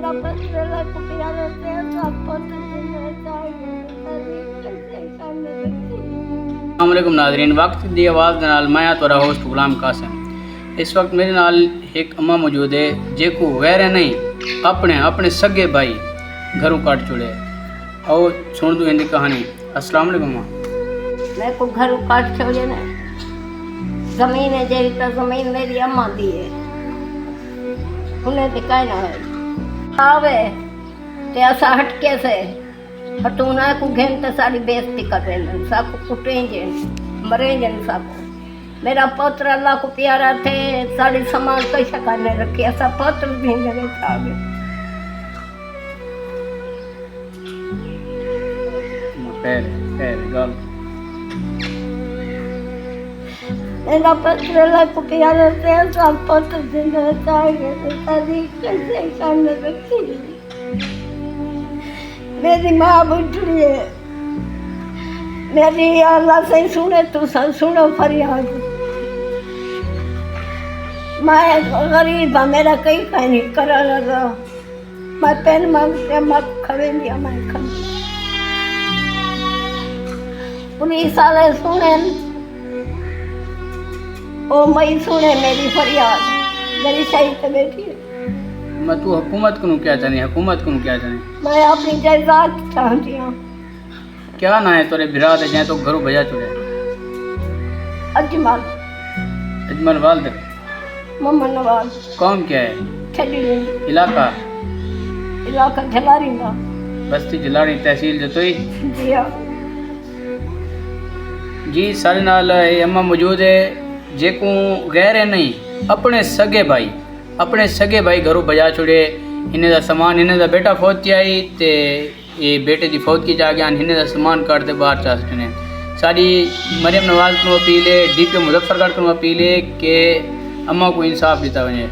मेरा पत्र को प्यारे से सब पत्र देना चाहिए कैसे करने लगती। अस्सलामुअलैकुम नाज़रीन, वक्त दी आवाज़ दे नाल मैं तोरा होस्ट गुलाम कासिम। इस वक्त मेरे नाल एक अम्मा मौजूद है जेको गैर नहीं अपने सगे भाई घरों काट चुड़े। और सुन दो इनकी कहानी। अस्सलामुअलैकुम अम्मा। मैं को घर काट छोड़े ना, जमीन है जेरी तो जमीन मेरी अम्मा दी है, उन्हें दिखाई ना है आवे ते असा हटके से हटूना को घेन ते सारी बेइज्जती कर रहे सब कुटेंगे मरेंगे सब। मेरा पुत्र अल्लाह को प्यारा थे, सारी समाज कैसे करने रखी ऐसा पुत्र भी जगह था। मेरा पुत्र अल्लाह को प्यारा थे, सब पुत्र देना चाहिए सारी कैसे करने रखी। मेरी माँ बुढ़ी है, मेरी अल्लाह से सुने तो सुनो फरियाद। मैं गरीब हाँ, मेरा कहीं कहीं नहीं करा लगा। मैं पेन मांगते मत खड़े लिया मैं खन पुलिस वाले सुने ओ मई सुने मेरी फरियाद, मेरी सही से बैठी है। मैं तू हुकूमत को क्या चाहनी, हुकूमत को क्या चाहनी? मैं अपनी जायदाद चाहती हूँ। क्या ना है तोरे बिराद है जाए तो घरों भजा चुड़े? अजमल अजमल वालद मोहम्मद नवाज। कौम क्या है? छड़ी इलाका झलारी का बस्ती जलाड़ी तहसील जतोई। जी हाँ जी। सारे नाल अम्मा मौजूद है जेको गैर है नहीं अपने सगे भाई घरों बजा छुड़े। इन्हें दा समान इन्हें दा बेटा फौत की आई ते ये बेटे दी फौत की जा गया, इन्हें दा समान काटते बाहर चाहते। सारी मरियम नवाज को अपील है, DPO मुजफ्फरगढ़ को अपील है कि अम्मा को इंसाफ दिता वने।